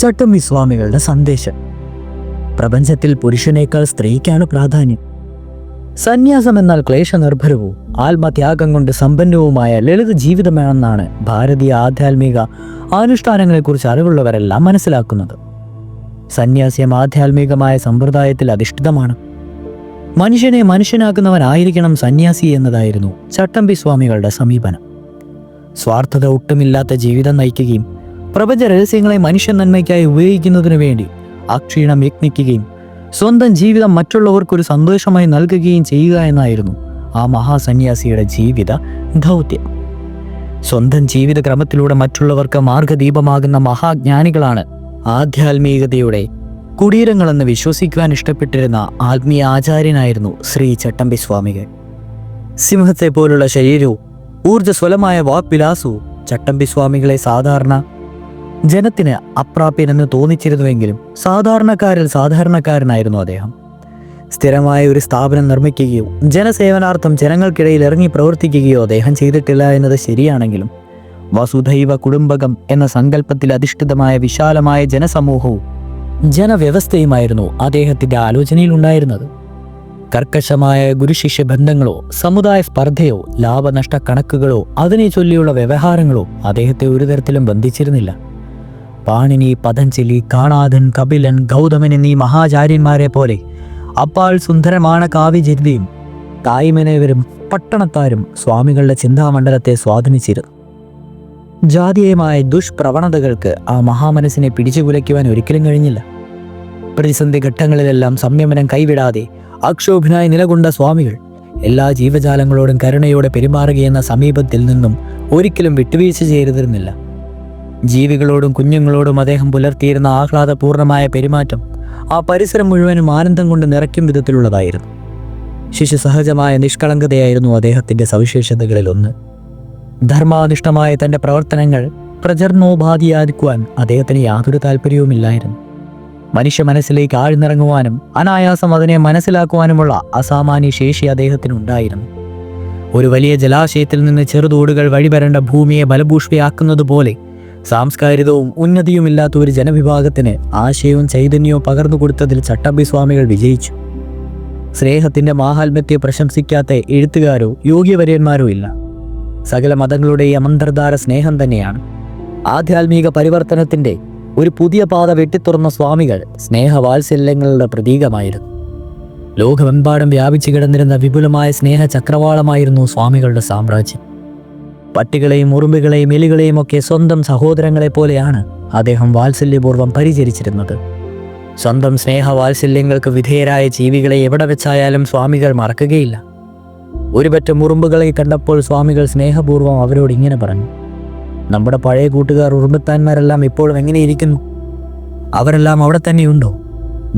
ചട്ടമ്പി സ്വാമികളുടെ സന്ദേശം. പ്രപഞ്ചത്തിൽ പുരുഷനേക്കാൾ സ്ത്രീക്കാണ് പ്രാധാന്യം. സന്യാസം എന്നാൽ ക്ലേശനിർഭരവും ആത്മത്യാഗം കൊണ്ട് സമ്പന്നവുമായ ലളിത ജീവിതമാണെന്നാണ് ഭാരതീയ ആധ്യാത്മിക അനുഷ്ഠാനങ്ങളെക്കുറിച്ച് അറിവുള്ളവരെല്ലാം മനസ്സിലാക്കുന്നത്. സന്യാസ്യം ആധ്യാത്മികമായ സമ്പ്രദായത്തിൽ അധിഷ്ഠിതമാണ്. മനുഷ്യനെ മനുഷ്യനാക്കുന്നവനായിരിക്കണം സന്യാസി എന്നതായിരുന്നു ചട്ടമ്പി സ്വാമികളുടെ സമീപനം. സ്വാർത്ഥത ഒട്ടുമില്ലാത്ത ജീവിതം നയിക്കുകയും പ്രപഞ്ച രഹസ്യങ്ങളെ മനുഷ്യ നന്മയ്ക്കായി ഉപയോഗിക്കുന്നതിനു വേണ്ടി അക്ഷീണം യത്നിക്കുകയും സ്വന്തം ജീവിതം മറ്റുള്ളവർക്കൊരു സന്തോഷമായി നൽകുകയും ചെയ്യുക എന്നായിരുന്നു ആ മഹാസന്യാസിയുടെ ജീവിത ദൗത്യം. സ്വന്തം ജീവിതക്രമത്തിലൂടെ മറ്റുള്ളവർക്ക് മാർഗദീപമാകുന്ന മഹാജ്ഞാനികളാണ് ആധ്യാത്മികതയുടെ കുടീരങ്ങളെന്ന് വിശ്വസിക്കുവാൻ ഇഷ്ടപ്പെട്ടിരുന്ന ആത്മീയ ആചാര്യനായിരുന്നു ശ്രീ ചട്ടമ്പി സ്വാമികൾ. സിംഹത്തെ പോലുള്ള ശരീരവും ഊർജ്ജസ്വലമായ വാക്വിലാസവും ചട്ടമ്പി സ്വാമികളെ സാധാരണ ജനത്തിന് അപ്രാപ്യനെന്ന് തോന്നിച്ചിരുന്നുവെങ്കിലും സാധാരണക്കാരിൽ സാധാരണക്കാരനായിരുന്നു അദ്ദേഹം. സ്ഥിരമായ ഒരു സ്ഥാപനം നിർമ്മിക്കുകയോ ജനസേവനാർത്ഥം ജനങ്ങൾക്കിടയിൽ ഇറങ്ങി പ്രവർത്തിക്കുകയോ അദ്ദേഹം ചെയ്തിട്ടില്ല എന്നത് ശരിയാണെങ്കിലും വസുധൈവ കുടുംബകം എന്ന സങ്കല്പത്തിൽ അധിഷ്ഠിതമായ വിശാലമായ ജനസമൂഹവും ജനവ്യവസ്ഥയുമായിരുന്നു അദ്ദേഹത്തിൻ്റെ ആലോചനയിൽ ഉണ്ടായിരുന്നത്. കർക്കശമായ ഗുരുശിഷ്യ ബന്ധങ്ങളോ സമുദായ സ്പർദ്ധയോ ലാഭനഷ്ട കണക്കുകളോ അതിനെ ചൊല്ലിയുള്ള വ്യവഹാരങ്ങളോ അദ്ദേഹത്തെ ഒരു തരത്തിലും ബന്ധിച്ചിരുന്നില്ല. പാണിനി, പതഞ്ജലി, കാണാദൻ, കപിലൻ, ഗൗതമൻ എന്നീ മഹാചാര്യന്മാരെ പോലെ അപ്പാൾ സുന്ദരമാണ് കാവ്യചരിതയും തായ്മനേവരും പട്ടണക്കാരും സ്വാമികളുടെ ചിന്താമണ്ഡലത്തെ സ്വാധീനിച്ചിരുന്നു. ജാതീയമായ ദുഷ്പ്രവണതകൾക്ക് ആ മഹാമനസ്സിനെ പിടിച്ചുകുലയ്ക്കുവാൻ ഒരിക്കലും കഴിഞ്ഞില്ല. പ്രതിസന്ധി ഘട്ടങ്ങളിലെല്ലാം സംയമനം കൈവിടാതെ അക്ഷോഭനായി നിലകൊണ്ട സ്വാമികൾ എല്ലാ ജീവജാലങ്ങളോടും കരുണയോടെ പെരുമാറുകയെന്ന സമീപത്തിൽ നിന്നും ഒരിക്കലും വിട്ടുവീഴ്ച ചെയ്തിരുന്നില്ല. ജീവികളോടും കുഞ്ഞുങ്ങളോടും അദ്ദേഹം പുലർത്തിയിരുന്ന ആഹ്ലാദപൂർണമായ പെരുമാറ്റം ആ പരിസരം മുഴുവനും ആനന്ദം കൊണ്ട് നിറയ്ക്കും വിധത്തിലുള്ളതായിരുന്നു. ശിശുസഹജമായ നിഷ്കളങ്കതയായിരുന്നു അദ്ദേഹത്തിൻ്റെ സവിശേഷതകളിലൊന്ന്. ധർമാധിഷ്ഠമായ തൻ്റെ പ്രവർത്തനങ്ങൾ പ്രചരണോപാധിയാക്കുവാൻ അദ്ദേഹത്തിന് യാതൊരു താല്പര്യവുമില്ലായിരുന്നു. മനുഷ്യ മനസ്സിലേക്ക് ആഴ്ന്നിറങ്ങുവാനും അനായാസം അതിനെ മനസ്സിലാക്കുവാനുമുള്ള അസാമാന്യ ശേഷി അദ്ദേഹത്തിനുണ്ടായിരുന്നു. ഒരു വലിയ ജലാശയത്തിൽ നിന്ന് ചെറുതോടുകൾ വഴിവരേണ്ട ഭൂമിയെ ബലഭൂഷ്പിയാക്കുന്നത് പോലെ സാംസ്കാരികവും ഉന്നതിയുമില്ലാത്ത ഒരു ജനവിഭാഗത്തിന് ആശയവും ചൈതന്യവും പകർന്നു കൊടുത്തതിൽ ചട്ടമ്പി സ്വാമികൾ വിജയിച്ചു. സ്നേഹത്തിൻ്റെ മാഹാത്മ്യത്തെ പ്രശംസിക്കാത്ത എഴുത്തുകാരോ യോഗ്യവര്യന്മാരോ ഇല്ല. സകല മതങ്ങളുടെയും അമന്തർധാര സ്നേഹം തന്നെയാണ്. ആധ്യാത്മിക പരിവർത്തനത്തിൻ്റെ ഒരു പുതിയ പാത വെട്ടിത്തുറന്ന സ്വാമികൾ സ്നേഹവാത്സല്യങ്ങളുടെ പ്രതീകമായിരുന്നു. ലോകമെമ്പാടും വ്യാപിച്ചു കിടന്നിരുന്ന വിപുലമായ സ്നേഹ ചക്രവാളമായിരുന്നു സ്വാമികളുടെ സാമ്രാജ്യം. പട്ടികളെയും ഉറുമ്പുകളെയും എലികളെയും ഒക്കെ സ്വന്തം സഹോദരങ്ങളെ പോലെയാണ് അദ്ദേഹം വാത്സല്യപൂർവ്വം പരിചരിച്ചിരുന്നത്. സ്വന്തം സ്നേഹവാത്സല്യങ്ങൾക്ക് വിധേയരായ ജീവികളെ എവിടെ വെച്ചായാലും സ്വാമികൾ മറക്കുകയില്ല. ഒരുപറ്റം ഉറുമ്പുകളെ കണ്ടപ്പോൾ സ്വാമികൾ സ്നേഹപൂർവ്വം അവരോട് ഇങ്ങനെ പറഞ്ഞു: നമ്മുടെ പഴയ കൂട്ടുകാർ ഉറുമ്പത്താന്മാരെല്ലാം ഇപ്പോഴും എങ്ങനെയിരിക്കുന്നു? അവരെല്ലാം അവിടെ തന്നെയുണ്ടോ?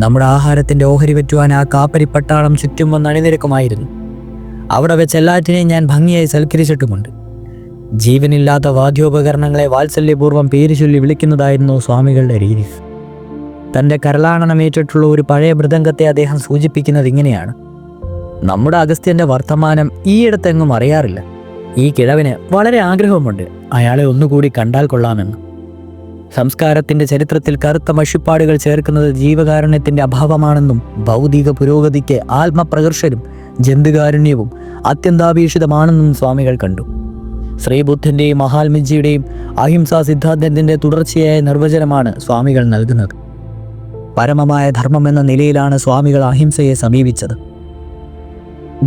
നമ്മുടെ ആഹാരത്തിൻ്റെ ഓഹരി പറ്റുവാൻ ആ കാപ്പരി പട്ടാളം ചുറ്റും വന്ന് അണിനിരക്കുമായിരുന്നു. അവിടെ വെച്ച് എല്ലാറ്റിനെയും ഞാൻ ഭംഗിയായി സൽക്കരിച്ചിട്ടുമുണ്ട്. ജീവനില്ലാത്ത വാദ്യോപകരണങ്ങളെ വാത്സല്യപൂർവ്വം പേര് ചൊല്ലി വിളിക്കുന്നതായിരുന്നു സ്വാമികളുടെ രീതി. തൻ്റെ കരളാണനമേറ്റിട്ടുള്ള ഒരു പഴയ മൃദംഗത്തെ അദ്ദേഹം സൂചിപ്പിക്കുന്നത് ഇങ്ങനെയാണ്: നമ്മുടെ അഗസ്ത്യൻ്റെ വർത്തമാനം ഈയിടത്തെങ്ങും അറിയാറില്ല. ഈ കിഴവിന് വളരെ ആഗ്രഹമുണ്ട് അയാളെ ഒന്നുകൂടി കണ്ടാൽ കൊള്ളാമെന്ന്. സംസ്കാരത്തിൻ്റെ ചരിത്രത്തിൽ കറുത്ത മഷിപ്പാടുകൾ ചേർക്കുന്നത് ജീവകാരുണ്യത്തിൻ്റെ അഭാവമാണെന്നും ഭൗതിക പുരോഗതിക്ക് ആത്മപ്രകർഷനും ജന്തുകാരുണ്യവും അത്യന്താപേക്ഷിതമാണെന്നും സ്വാമികൾ കണ്ടു. ശ്രീബുദ്ധൻ്റെയും മഹാത്മജിയുടെയും അഹിംസാ സിദ്ധാന്തത്തിൻ്റെ തുടർച്ചയായ നിർവചനമാണ് സ്വാമികൾ നൽകുന്നത്. പരമമായ ധർമ്മം എന്ന നിലയിലാണ് സ്വാമികൾ അഹിംസയെ സമീപിച്ചത്.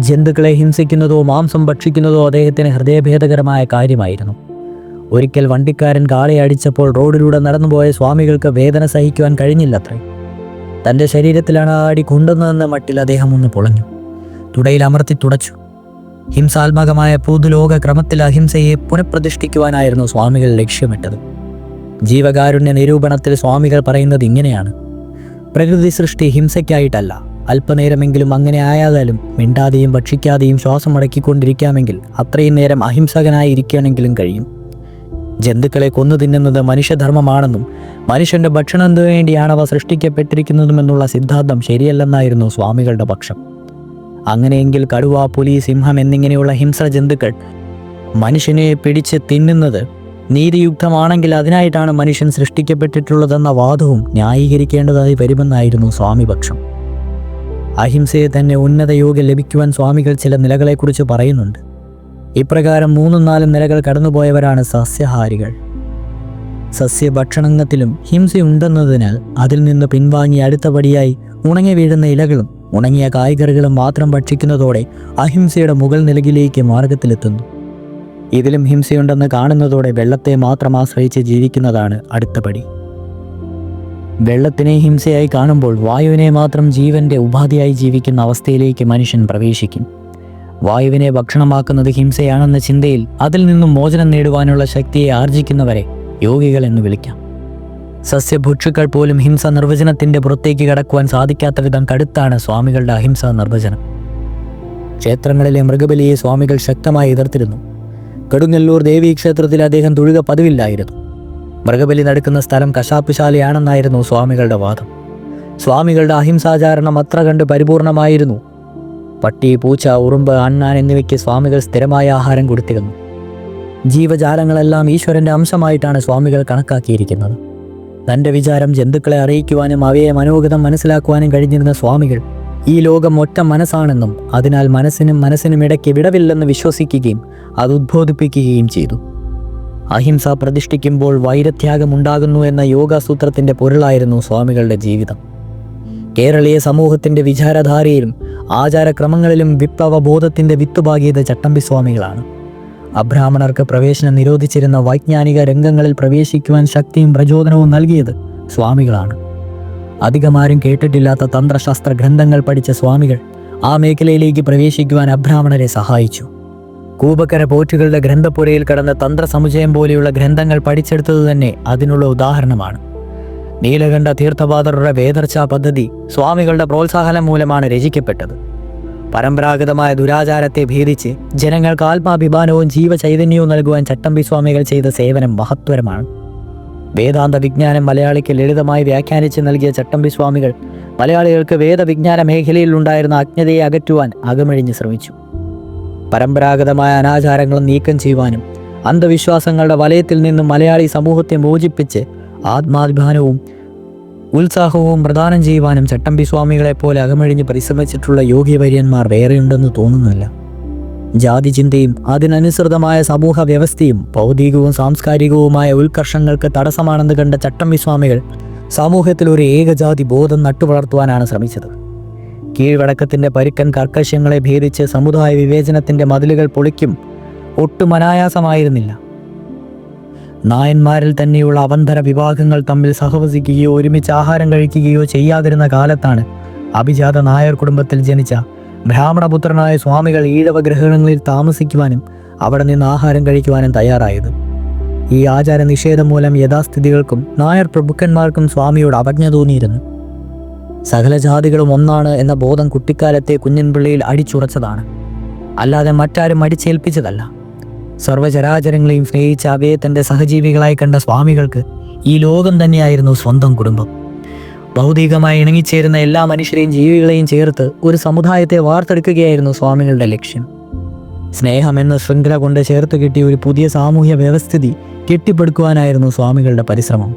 ജന്തുക്കളെ ഹിംസിക്കുന്നതോ മാംസം ഭക്ഷിക്കുന്നതോ അദ്ദേഹത്തിന് ഹൃദയഭേദകരമായ കാര്യമായിരുന്നു. ഒരിക്കൽ വണ്ടിക്കാരൻ കാളയെ അടിച്ചപ്പോൾ റോഡിലൂടെ നടന്നുപോയ സ്വാമികൾക്ക് വേദന സഹിക്കുവാൻ കഴിഞ്ഞില്ലത്രേ. തൻ്റെ ശരീരത്തിലാണ് ആ അടി കൊണ്ടുവന്നതെന്ന മട്ടിൽ അദ്ദേഹം ഒന്ന് പൊളഞ്ഞു. തുടയിൽ അമർത്തി തുടച്ചു. ഹിംസാത്മകമായ പൊതുലോക ക്രമത്തിൽ അഹിംസയെ പുനഃപ്രതിഷ്ഠിക്കുവാനായിരുന്നു സ്വാമികൾ ലക്ഷ്യമിട്ടത്. ജീവകാരുണ്യ നിരൂപണത്തിൽ സ്വാമികൾ പറയുന്നത് ഇങ്ങനെയാണ്: പ്രകൃതി സൃഷ്ടി ഹിംസയ്ക്കായിട്ടല്ല. അല്പനേരമെങ്കിലും അങ്ങനെ ആയാലും മിണ്ടാതെയും ഭക്ഷിക്കാതെയും ശ്വാസം അടക്കിക്കൊണ്ടിരിക്കാമെങ്കിൽ അത്രയും നേരം അഹിംസകനായി ഇരിക്കാനെങ്കിലും കഴിയും. ജന്തുക്കളെ കൊന്നു തിന്നുന്നത് മനുഷ്യധർമ്മമാണെന്നും മനുഷ്യൻ്റെ ഭക്ഷണത്തിന് വേണ്ടിയാണ് അവ സൃഷ്ടിക്കപ്പെട്ടിരിക്കുന്നതുമെന്നുള്ള സിദ്ധാന്തം ശരിയല്ലെന്നായിരുന്നു സ്വാമികളുടെ പക്ഷം. അങ്ങനെയെങ്കിൽ കടുവ, പുലി, സിംഹം എന്നിങ്ങനെയുള്ള ഹിംസ്ര ജന്തുക്കൾ മനുഷ്യനെ പിടിച്ച് തിന്നുന്നത് നീതിയുക്തമാണെങ്കിൽ അതിനായിട്ടാണ് മനുഷ്യൻ സൃഷ്ടിക്കപ്പെട്ടിട്ടുള്ളതെന്ന വാദവും ന്യായീകരിക്കേണ്ടതായി വരുമെന്നായിരുന്നു സ്വാമിപക്ഷം. അഹിംസയെ തന്നെ ഉന്നത യോഗ്യം ലഭിക്കുവാൻ സ്വാമികൾ ചില നിലകളെക്കുറിച്ച് പറയുന്നുണ്ട്. ഇപ്രകാരം 3-4 നിലകൾ കടന്നുപോയവരാണ് സസ്യാഹാരികൾ. സസ്യഭക്ഷണത്തിലും ഹിംസയുണ്ടെന്നതിനാൽ അതിൽ നിന്ന് പിൻവാങ്ങി അടുത്തപടിയായി ഉണങ്ങി വീഴുന്ന ഇലകളും ഉണങ്ങിയ കായ്കറികളും മാത്രം ഭക്ഷിക്കുന്നതോടെ അഹിംസയുടെ മുകൾ നിലയിലേക്ക് മാർഗത്തിലെത്തുന്നു. ഇതിലും ഹിംസയുണ്ടെന്ന് കാണുന്നതോടെ വെള്ളത്തെ മാത്രം ആശ്രയിച്ച് ജീവിക്കുന്നതാണ് അടുത്തപടി. വെള്ളത്തിനെ ഹിംസയായി കാണുമ്പോൾ വായുവിനെ മാത്രം ജീവന്റെ ഉപാധിയായി ജീവിക്കുന്ന അവസ്ഥയിലേക്ക് മനുഷ്യൻ പ്രവേശിക്കും. വായുവിനെ ഭക്ഷണമാക്കുന്നത് ഹിംസയാണെന്ന ചിന്തയിൽ അതിൽ നിന്നും മോചനം നേടുവാനുള്ള ശക്തിയെ ആർജിക്കുന്നവരെ യോഗികൾ എന്ന് വിളിക്കാം. സസ്യഭുക്ഷുക്കൾ പോലും ഹിംസ നിർവചനത്തിന്റെ പുറത്തേക്ക് കടക്കുവാൻ സാധിക്കാത്ത വിധം കടുത്താണ് സ്വാമികളുടെ അഹിംസാ നിർവചനം. ക്ഷേത്രങ്ങളിലെ മൃഗബലിയെ സ്വാമികൾ ശക്തമായി എതിർത്തിരുന്നു. കൊടുങ്ങല്ലൂർ ദേവീക്ഷേത്രത്തിൽ അദ്ദേഹം തൊഴുക പതിവില്ലായിരുന്നു. മൃഗബലി നടക്കുന്ന സ്ഥലം കശാപ്പുശാലയാണെന്നായിരുന്നു സ്വാമികളുടെ വാദം. സ്വാമികളുടെ അഹിംസാചാരണം അത്ര കണ്ട് പരിപൂർണമായിരുന്നു. പട്ടി, പൂച്ച, ഉറുമ്പ്, അണ്ണാൻ എന്നിവയ്ക്ക് സ്വാമികൾ സ്ഥിരമായ ആഹാരം കൊടുത്തിരുന്നു. ജീവജാലങ്ങളെല്ലാം ഈശ്വരന്റെ അംശമായിട്ടാണ് സ്വാമികൾ കണക്കാക്കിയിരിക്കുന്നത്. തൻ്റെ വിചാരം ജന്തുക്കളെ അറിയിക്കുവാനും അവയെ മനോഗതം മനസ്സിലാക്കുവാനും കഴിഞ്ഞിരുന്ന സ്വാമികൾ ഈ ലോകം ഒറ്റ മനസ്സാണെന്നും അതിനാൽ മനസ്സിനും ഇടയ്ക്ക് വിടവില്ലെന്ന് വിശ്വസിക്കുകയും അത് ഉദ്ബോധിപ്പിക്കുകയും ചെയ്തു. അഹിംസ പ്രതിഷ്ഠിക്കുമ്പോൾ വൈരത്യാഗമുണ്ടാകുന്നു എന്ന യോഗാസൂത്രത്തിൻ്റെ പൊരുളായിരുന്നു സ്വാമികളുടെ ജീവിതം. കേരളീയ സമൂഹത്തിൻ്റെ വിചാരധാരയിലും ആചാരക്രമങ്ങളിലും വിപ്ലവബോധത്തിൻ്റെ വിത്തുപാകിയത് ചട്ടമ്പിസ്വാമികളാണ്. അബ്രാഹ്മണർക്ക് പ്രവേശനം നിരോധിച്ചിരുന്ന വൈജ്ഞാനിക രംഗങ്ങളിൽ പ്രവേശിക്കുവാൻ ശക്തിയും പ്രചോദനവും നൽകിയത് സ്വാമികളാണ്. അധികമാരും കേട്ടിട്ടില്ലാത്ത തന്ത്രശാസ്ത്ര ഗ്രന്ഥങ്ങൾ പഠിച്ച സ്വാമികൾ ആ മേഖലയിലേക്ക് പ്രവേശിക്കുവാൻ അബ്രാഹ്മണരെ സഹായിച്ചു. കൂപക്കര പോറ്റുകളുടെ ഗ്രന്ഥപുരയിൽ കടന്ന തന്ത്രസമുച്ചയം പോലെയുള്ള ഗ്രന്ഥങ്ങൾ പഠിച്ചെടുത്തത് തന്നെ അതിനുള്ള ഉദാഹരണമാണ്. നീലകണ്ഠ തീർത്ഥപാദരുടെ വേദർച്ചാ പദ്ധതി സ്വാമികളുടെ പ്രോത്സാഹനം മൂലമാണ് രചിക്കപ്പെട്ടത്. പരമ്പരാഗതമായ ദുരാചാരത്തെ ഭേദിച്ച് ജനങ്ങൾക്ക് ആത്മാഭിമാനവും ജീവചൈതന്യവും നൽകുവാൻ ചട്ടമ്പിസ്വാമികൾ ചെയ്ത സേവനം മഹത്വരമാണ്. വേദാന്ത വിജ്ഞാനം മലയാളിക്ക് ലളിതമായി വ്യാഖ്യാനിച്ച് നൽകിയ ചട്ടമ്പിസ്വാമികൾ മലയാളികൾക്ക് വേദവിജ്ഞാന മേഖലയിൽ ഉണ്ടായിരുന്ന അജ്ഞതയെ അകറ്റുവാൻ അകമഴിഞ്ഞ് ശ്രമിച്ചു. പരമ്പരാഗതമായ അനാചാരങ്ങൾ നീക്കം ചെയ്യുവാനും അന്ധവിശ്വാസങ്ങളുടെ വലയത്തിൽ നിന്നും മലയാളി സമൂഹത്തെ മോചിപ്പിച്ച് ആത്മാഭിമാനവും ഉത്സാഹവും പ്രദാനം ചെയ്യുവാനും ചട്ടമ്പിസ്വാമികളെപ്പോലെ അകമഴിഞ്ഞ് പരിശ്രമിച്ചിട്ടുള്ള യോഗിവര്യന്മാർ വേറെയുണ്ടെന്ന് തോന്നുന്നില്ല. ജാതി ചിന്തയും അതിനനുസൃതമായ സമൂഹ വ്യവസ്ഥയും ഭൗതികവും സാംസ്കാരികവുമായ ഉത്കർഷങ്ങൾക്ക് തടസ്സമാണെന്ന് കണ്ട ചട്ടമ്പിസ്വാമികൾ സമൂഹത്തിൽ ഒരു ഏകജാതി ബോധം നട്ടുവളർത്തുവാനാണ് ശ്രമിച്ചത്. കീഴ്വഴക്കത്തിൻ്റെ പരുക്കൻ കർക്കശ്യങ്ങളെ ഭേദിച്ച് സമുദായ വിവേചനത്തിൻ്റെ മതിലുകൾ പൊളിക്കും ഒട്ടും അനായാസമായിരുന്നില്ല. നായന്മാരിൽ തന്നെയുള്ള അവന്തര വിഭാഗങ്ങൾ തമ്മിൽ സഹവസിക്കുകയോ ഒരുമിച്ച് ആഹാരം കഴിക്കുകയോ ചെയ്യാതിരുന്ന കാലത്താണ് അഭിജാത നായർ കുടുംബത്തിൽ ജനിച്ച ബ്രാഹ്മണപുത്രനായ സ്വാമികൾ ഈഴവ ഗ്രഹങ്ങളിൽ താമസിക്കുവാനും അവിടെ നിന്ന് ആഹാരം കഴിക്കുവാനും തയ്യാറായത്. ഈ ആചാര നിഷേധം മൂലം യഥാസ്ഥിതികൾക്കും നായർ പ്രഭുക്കന്മാർക്കും സ്വാമിയോട് അവജ്ഞ തോന്നിയിരുന്നു. സകല ജാതികളും ഒന്നാണ് എന്ന ബോധം കുട്ടിക്കാലത്തെ കുഞ്ഞൻപിള്ളിയിൽ അടിച്ചുറച്ചതാണ്, അല്ലാതെ മറ്റാരും അടിച്ചേൽപ്പിച്ചതല്ല. സർവ്വചരാചരങ്ങളെയും സ്നേഹിച്ച അവയെ തൻ്റെ സഹജീവികളായി കണ്ട സ്വാമികൾക്ക് ഈ ലോകം തന്നെയായിരുന്നു സ്വന്തം കുടുംബം. ഭൗതികമായി ഇണങ്ങിച്ചേരുന്ന എല്ലാ മനുഷ്യരെയും ജീവികളെയും ചേർത്ത് ഒരു സമുദായത്തെ വാർത്തെടുക്കുകയായിരുന്നു സ്വാമികളുടെ ലക്ഷ്യം. സ്നേഹമെന്ന ശൃംഖല കൊണ്ട് ചേർത്ത് കിട്ടിയ ഒരു പുതിയ സാമൂഹ്യ വ്യവസ്ഥിതി കെട്ടിപ്പടുക്കുവാനായിരുന്നു സ്വാമികളുടെ പരിശ്രമം.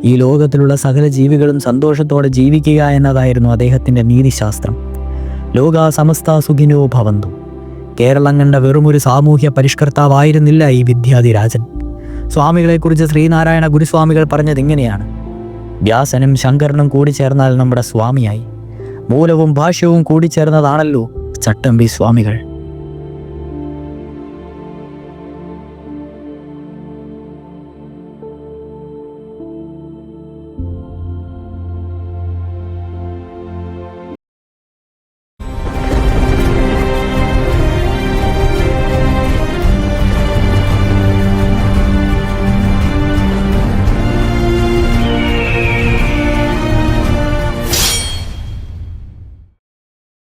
ഈ ലോകത്തിലുള്ള സകല ജീവികളും സന്തോഷത്തോടെ ജീവിക്കുക എന്നതായിരുന്നു അദ്ദേഹത്തിൻ്റെ നീതിശാസ്ത്രം. ലോകാ സമസ്ത സുഖിനോ ഭവന്തു. കേരളം കണ്ട വെറുമൊരു സാമൂഹ്യ പരിഷ്കർത്താവായിരുന്നില്ല ഈ വിദ്യാധിരാജൻ. സ്വാമികളെക്കുറിച്ച് ശ്രീനാരായണ ഗുരുസ്വാമികൾ പറഞ്ഞത് ഇങ്ങനെയാണ്: വ്യാസനും ശങ്കരനും കൂടിച്ചേർന്നാൽ നമ്മുടെ സ്വാമിയായി. മൂലവും ഭാഷ്യവും കൂടിച്ചേർന്നതാണല്ലോ ചട്ടമ്പി സ്വാമികൾ.